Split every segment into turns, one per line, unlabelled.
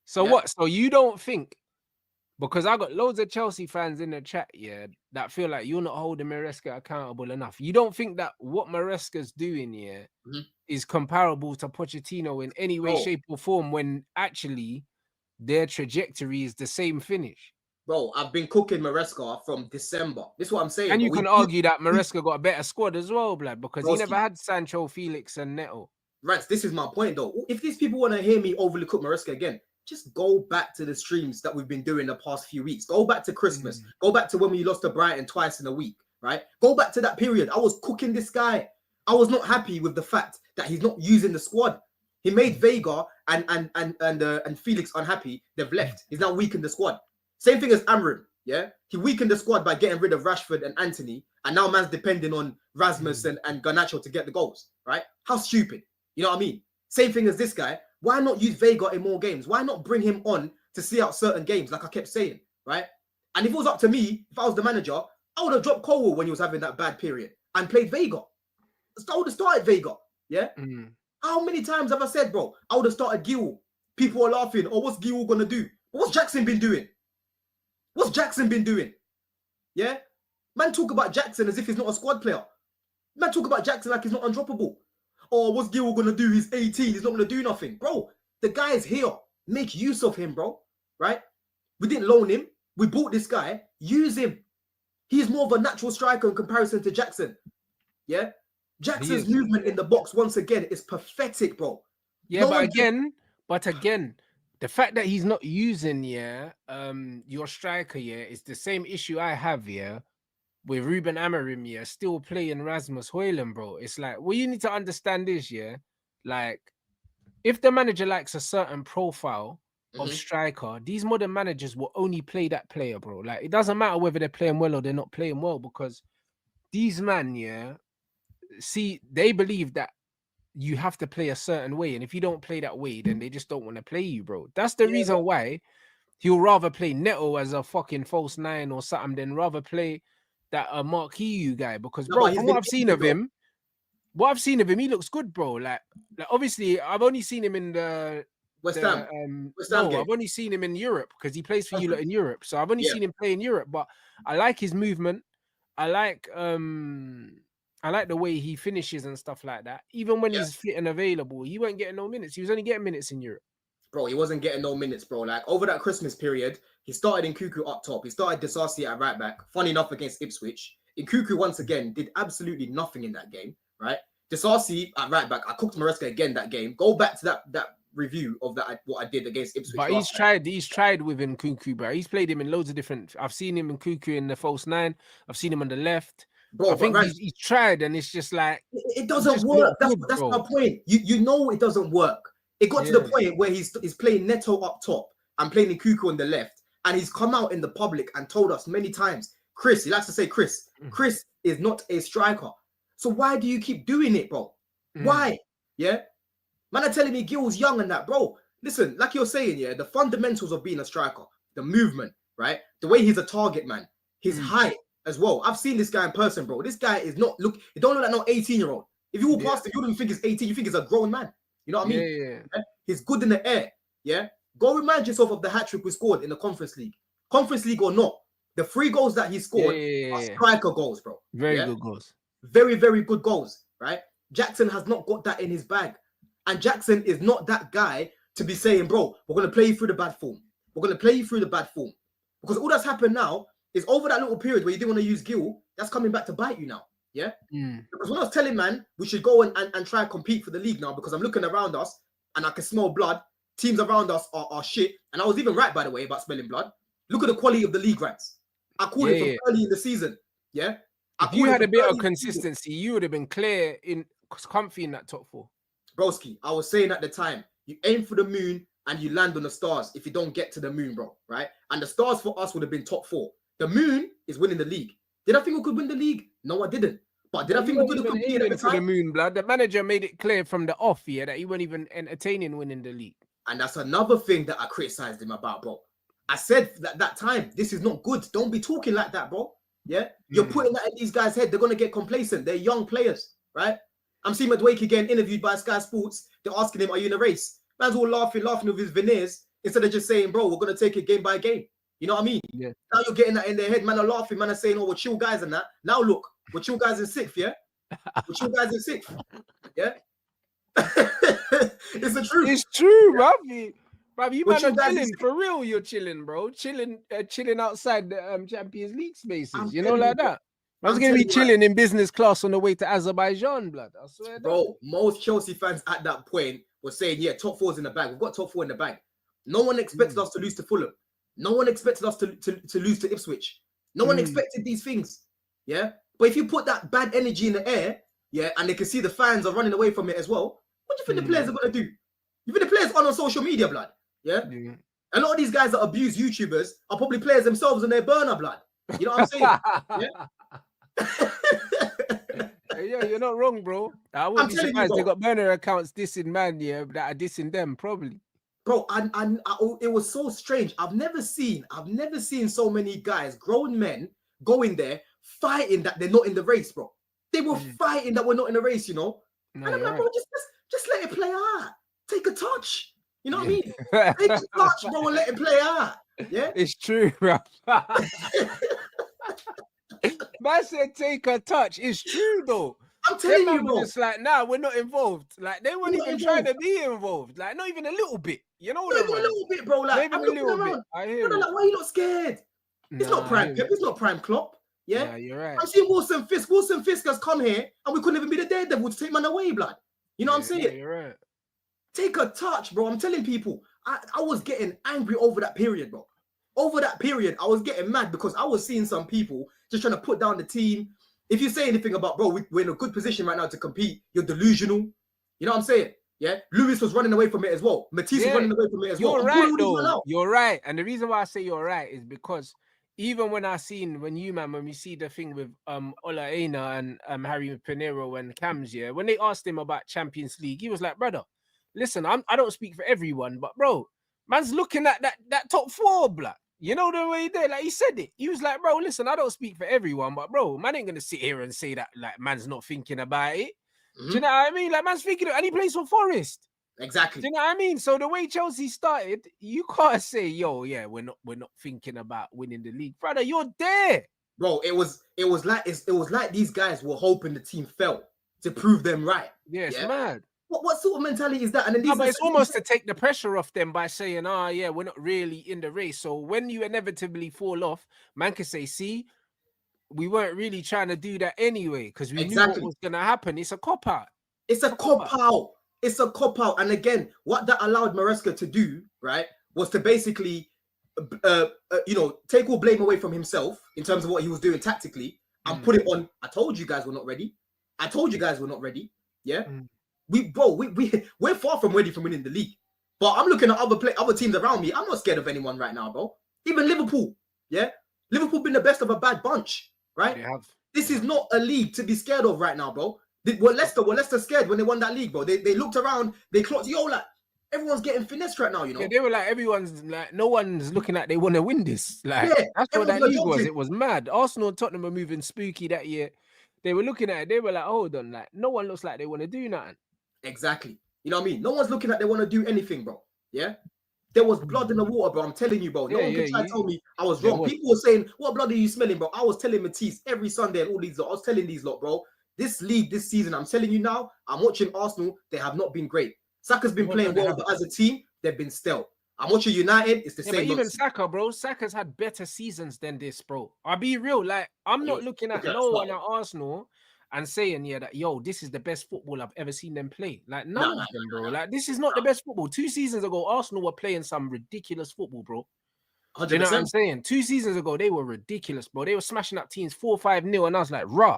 So
Yeah?
what? So you don't think, because I got loads of Chelsea fans in the chat, yeah, that feel like you're not holding Maresca accountable enough. You don't think that what Maresca's doing, yeah,
Mhm.
is comparable to Pochettino in any way,
Bro,
shape, or form when actually their trajectory is the same finish?
bro, I've been cooking Maresca from December. This is what I'm saying,
And
but
you can argue that Maresca got a better squad as well, blood, because he never
broski,
had Sancho, Felix, and Neto.
Rants, this is my point though. If these people want to hear me overly cook Maresca again, just go back to the streams that we've been doing the past few weeks. Go back to Christmas. Go back to when we lost to Brighton twice in a week, right? Go back to that period. I was cooking this guy. I was not happy with the fact that he's not using the squad. He made Vega and Felix unhappy. They've left. He's now weakened the squad. Same thing as Amrin. Yeah, he weakened the squad by getting rid of Rashford and Anthony, and now man's depending on Rasmus and Garnacho to get the goals. Right? How stupid. You know what I mean? Same thing as this guy. Why not use Vega in more games? Why not bring him on to see out certain games, like I kept saying, right? And if it was up to me, if I was the manager, I would have dropped Colwell when he was having that bad period and played Vega. I would have started Vega, yeah? How many times have I said, bro, I would have started Gil? People are laughing, oh, what's Gil going to do? But what's Jackson been doing? What's Jackson been doing? Yeah? Man talk about Jackson as if he's not a squad player. Man talk about Jackson like he's not undroppable. Oh, what's Gil gonna do? He's 18. He's not gonna do nothing, bro. The guy is here. Make use of him, bro. Right? We didn't loan him. We bought this guy. Use him. He's more of a natural striker in comparison to Jackson. Yeah. Jackson's movement in the box once again is pathetic, bro.
Yeah, no, but again, the fact that he's not using your striker is the same issue I have with Ruben Amorim still playing Rasmus Højlund, bro. It's like, well, you need to understand this, like if the manager likes a certain profile of striker, these modern managers will only play that player, bro. Like it doesn't matter whether they're playing well or they're not playing well, because these men, see, they believe that you have to play a certain way, and if you don't play that way, then they just don't want to play you, bro. That's the reason why he'll rather play Neto as a fucking false nine or something than rather play that Marquee guy, because bro, from what I've seen of him, he looks good, bro. Like obviously, I've only seen him in the
West Ham.
I've only seen him in Europe because he plays for you in Europe. So I've only seen him play in Europe, but I like his movement. I like the way he finishes and stuff like that. Even when he's fit and available, he weren't getting no minutes. He was only getting minutes in Europe.
Bro, he wasn't getting no minutes, bro. Like over that Christmas period, he started in Cuckoo up top. He started Disasi at right back. Funny enough, against Ipswich. In Cuckoo once again did absolutely nothing in that game, right? Disasi at right back. I cooked Maresca again that game. Go back to that review of that what I did against Ipswich.
But he's tried with him Cuckoo, bro. He's played him in loads of different. I've seen him in Cuckoo in the false nine. I've seen him on the left. Bro, I think he's tried, and it's just like
it doesn't work. That's my point. You know it doesn't work. It got to the point where he's playing Neto up top and playing Nkuku on the left, and he's come out in the public and told us many times, Chris, he likes to say Chris is not a striker. So why do you keep doing it, bro? Why? Yeah? Man are telling me Gil's young and that, bro. Listen, like you're saying, the fundamentals of being a striker, the movement, right? The way he's a target man, his height as well. I've seen this guy in person, bro. This guy is not, he don't look like no 18-year-old. If you walk past him, you don't think he's 18, you think he's a grown man. You know what I mean? Yeah? He's good in the air. Yeah. Go remind yourself of the hat-trick we scored in the Conference League. Conference League or not, the 3 goals that he scored are striker goals, bro.
Very good goals.
Very, very good goals, right? Jackson has not got that in his bag. And Jackson is not that guy to be saying, bro, we're going to play you through the bad form. We're going to play you through the bad form. Because all that's happened now is over that little period where you didn't want to use Gil, that's coming back to bite you now. Yeah? Because when I was telling man, we should go and try and compete for the league now, because I'm looking around us and I can smell blood. Teams around us are shit. And I was even right, by the way, about smelling blood. Look at the quality of the league, Rants. I called it from early in the season. Yeah?
If you had a bit of consistency, you would have been comfy in that top 4.
Broski, I was saying at the time, you aim for the moon and you land on the stars if you don't get to the moon, bro, right? And the stars for us would have been top 4. The moon is winning the league. Did I think we could win the league? No, I didn't. But did I think we could have competed at the time?
The moon, blood. The manager made it clear from the off, that he wasn't even entertaining winning the league.
And that's another thing that I criticized him about, bro. I said that time, this is not good. Don't be talking like that, bro. Yeah? You're putting that in these guys' head. They're going to get complacent. They're young players, right? I'm seeing Madueke getting interviewed by Sky Sports. They're asking him, are you in a race? Man's all laughing with his veneers. instead of just saying, bro, we're gonna take it game by game. You know what I mean?
Yeah.
Now you're getting that in their head, man are laughing, man are saying, oh, we're chill guys and that. Now look, we're chill guys in 6th, yeah? We're chill guys in 6th, yeah? It's the truth.
It's true, bruv. Bruv, you
We're
man
chill
are
guys in
chilling
6th.
for real. You're chilling, bro. Chilling outside the Champions League spaces.
I'm
You know,
telling
like
you,
that. I was
I'm
gonna be
telling you, man.
chilling in business class on the way to Azerbaijan, blood. I swear,
Bro, most Chelsea fans at that point were saying, yeah, top 4's in the bag. We've got top 4 in the bag. No one expected us to lose to Fulham. No one expected us to lose to Ipswich. No one expected these things. Yeah. But if you put that bad energy in the air, yeah, and they can see the fans are running away from it as well, what do you think the players are going to do? You think the players on social media, blood? Yeah? A lot of these guys that abuse YouTubers are probably players themselves and they're burner blood. You know what I'm saying? Yeah.
Yeah, you're not wrong, bro. I wouldn't be surprised they got burner accounts dissing man, yeah, that are dissing them, probably.
Bro, it was so strange. I've never seen so many guys, grown men, go in there fighting that they're not in the race, bro. They were fighting that we're not in the race, you know. No, and I'm like, bro, just let it play out. Take a touch. You know what I mean? Take a touch, bro, and let it play out. Yeah,
it's true, bro. Man said take a touch. It's true though.
I'm telling you, bro.
It's like, nah, we're not involved. Like they weren't even trying to be involved. Like not even a little bit. You know,
not even a little bit, bro. Like I'm looking around. I hear like, why are you not scared? It's not prime Pep. It's not prime Klopp. Yeah,
you're right.
I'm seeing Wilson Fisk. Wilson Fisk has come here, and we couldn't even be the daredevil to take man away, blood. You know what I'm saying?
You're right.
Take a touch, bro. I'm telling people, I was getting angry over that period, bro. Over that period, I was getting mad because I was seeing some people just trying to put down the team. If you say anything about, bro, we're in a good position right now to compete, you're delusional. You know what I'm saying? Yeah. Lewis was running away from it as well. Matisse was running away from it as well.
You're right, though. You're right. And the reason why I say you're right is because even when we see the thing with Ola Aina and Harry Pinero and Cams, yeah, when they asked him about Champions League, he was like, brother, listen, I don't speak for everyone, but bro, man's looking at that top 4, blood. You know the way he did, like he said it. He was like, bro, listen, I don't speak for everyone, but bro, man ain't gonna sit here and say that like man's not thinking about it. Do you know what I mean? Like man's thinking, and he plays for Forest.
Exactly.
Do you know what I mean? So the way Chelsea started, you can't say, yo, yeah, we're not thinking about winning the league, brother. You're there,
bro. It was like these guys were hoping the team fell to prove them right.
Yeah, it's mad.
What sort of mentality is that? And then
but it's almost to take the pressure off them by saying, yeah, we're not really in the race. So when you inevitably fall off, man can say, see, we weren't really trying to do that anyway because we knew what was going to happen. It's a cop-out.
It's a cop-out. It's a cop-out. And again, what that allowed Maresca to do, right, was to basically, take all blame away from himself in terms of what he was doing tactically and put it on, I told you guys we're not ready. I told you guys we're not ready. Yeah? We're far from ready from winning the league. But I'm looking at other teams around me. I'm not scared of anyone right now, bro. Even Liverpool, yeah? Liverpool been the best of a bad bunch, right? This is not a league to be scared of right now, bro. Were Leicester scared when they won that league, bro? They looked around, they clocked, like, everyone's getting finessed right now, you know?
Yeah, they were like, everyone's like, no one's looking like they want to win this. Like, that's what that league was. It was mad. Arsenal and Tottenham were moving spooky that year. They were looking at it. They were like, hold on, like, no one looks like they want to do nothing.
Exactly. You know what I mean? No one's looking like they want to do anything, bro. Yeah? There was blood in the water, bro. I'm telling you, bro. No one can try to tell me I was wrong. People were saying, what blood are you smelling, bro? I was telling Matisse every Sunday and all these lot. I was telling these lot, bro. This league, this season, I'm telling you now, I'm watching Arsenal. They have not been great. Saka's been playing well, but as a team, they've been stale. I'm watching United. It's the same. But
even Saka, bro. Saka's had better seasons than this, bro. I'll be real. Like, I'm not looking at no one at Arsenal and saying, that, yo, this is the best football I've ever seen them play. Like, none of them, bro. Like, this is not the best football. 2 seasons ago, Arsenal were playing some ridiculous football, bro. 100%. You know what I'm saying? 2 seasons ago, they were ridiculous, bro. They were smashing up teams 4-5-0, and I was like, rah.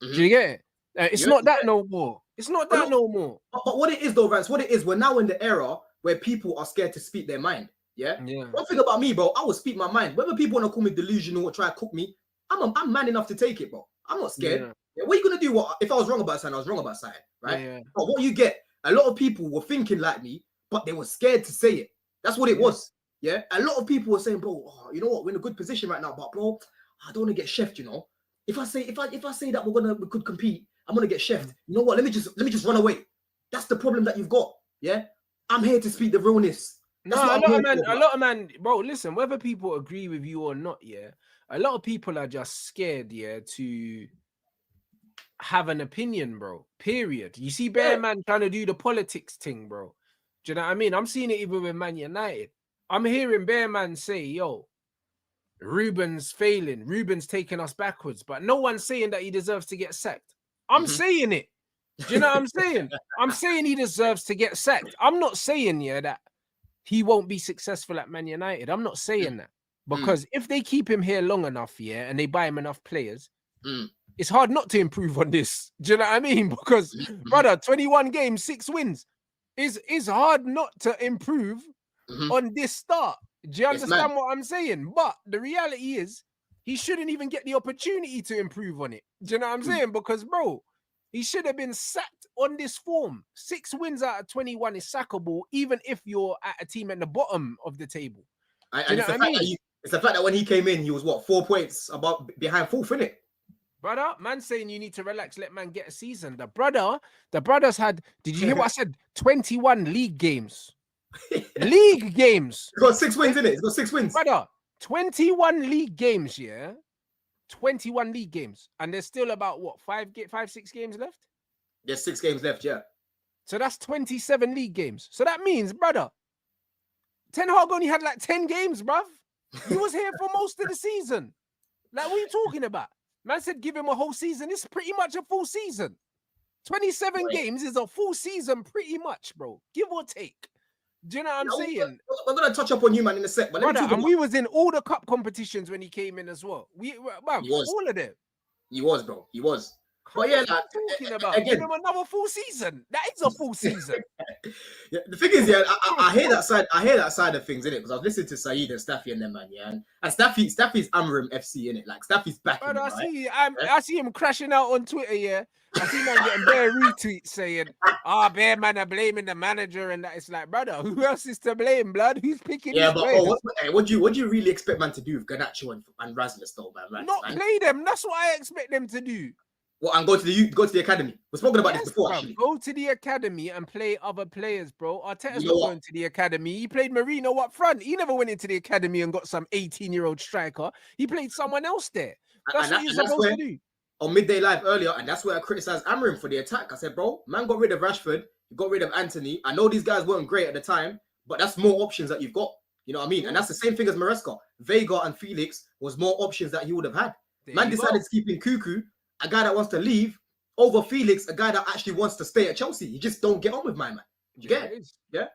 Do you get it? It's not that no more. It's not that no more.
But what it is, though, Rants, what it is, we're now in the era where people are scared to speak their mind. Yeah. One thing about me, bro, I will speak my mind. Whether people want to call me delusional or try to cook me, I'm man enough to take it, bro. I'm not scared. What are you gonna do? If I was wrong about something, I was wrong about something, right? But what you get, a lot of people were thinking like me, but they were scared to say it. That's what it was. Yeah. A lot of people were saying, bro, you know what? We're in a good position right now, but bro, I don't want to get chefed, you know. If I say that we could compete, I'm gonna get chefed. You know what? Let me just run away. That's the problem that you've got. Yeah. I'm here to speak the realness.
No,
That's what I'm here for,
a
bro.
lot of man, bro. Listen, whether people agree with you or not, yeah, a lot of people are just scared, yeah, to have an opinion, bro. Period. You see, Bear
Yeah.
Man trying to do the politics thing, bro. Do you know what I mean? I'm seeing it even with Man United. I'm hearing Bear Man say, "Yo, Ruben's failing. Ruben's taking us backwards," but no one's saying that he deserves to get sacked. I'm
Mhm.
saying it. Do you know what I'm saying? I'm saying he deserves to get sacked. I'm not saying, yeah, that he won't be successful at Man United. I'm not saying that.
Mm.
Because if they keep him here long enough, yeah, and they buy him enough players,
Mm.
it's hard not to improve on this. Do you know what I mean? Because,
Mhm.
brother, 21 games, 6 wins. Is hard not to improve
Mhm.
on this start. Do you
It's mad.
understand what I'm saying? But the reality is, he shouldn't even get the opportunity to improve on it. Do you know what I'm saying? Because, bro, he should have been sacked on this form. 6 wins out of 21 is sackable, even if you're at a team at the bottom of the table. Do
And
you know
it's the
what I
fact that
mean?
it's the fact that when he came in, he was what, 4 points above behind fourth, innit?
Brother, man saying you need to relax, let man get a season. The brothers had, did you hear what I said? 21 league games. League games.
He's got 6 wins in it. He's got 6 wins.
Brother, 21 league games, yeah. 21 league games. And there's still about what, 6 games left?
There's 6 games left, yeah.
So that's 27 league games. So that means, brother, Ten Hag only had like 10 games, bruv. You was here for most of the season. Like, what are you talking about? Man said give him a whole season. It's pretty much a full season. 27
Right.
games is a full season, pretty much, bro. Give or take. Do you know what I'm saying?
We're gonna touch up on you, man, in a sec, but let me
Brother,
talk
and
about
we was in all the cup competitions when he came in as well. Bruv,
he was.
all of them.
He was, bro. He was.
What
But yeah,
are
like,
you talking about? Give
again,
him another full season. That is a full season.
yeah, the thing is, yeah, I hear that side. I hear that side of things in it because I was listening to Saeed and Staffy and them, man, yeah, and Staffy's Amram FC in it. Like Staffy's backing
Brother,
him, right?
I see him crashing out on Twitter, yeah. I see man getting bare retweets saying, Bear man are blaming the manager and that. It's like, brother, who else is to blame, blood? Who's picking
Yeah,
his
but
players?
what do you really expect man to do with Garnacho and Rasmus though, man? Rants,
Not
man?
play them. That's what I expect them to do.
What, and go to the academy? We've spoken about
Yes,
this before,
bruv.
actually.
Go to the academy and play other players, bro. Arteta's
You know
not
what?
going to the academy. He played Marino up front. He never went into the academy and got some 18-year-old striker. He played someone else there. That's what you're supposed to do.
On Midday Live earlier, and that's where I criticized Amram for the attack. I said, bro, man got rid of Rashford, you got rid of Anthony. I know these guys weren't great at the time, but that's more options that you've got. You know what I mean?
Yeah.
And that's the same thing as Maresca. Vega and Felix was more options that he would have had.
There
Man
you
decided
go.
to keep in Cuckoo, a guy that wants to leave, over Felix, a guy that actually wants to stay at Chelsea. You just don't get on with my man. You get it?
is.
Yeah.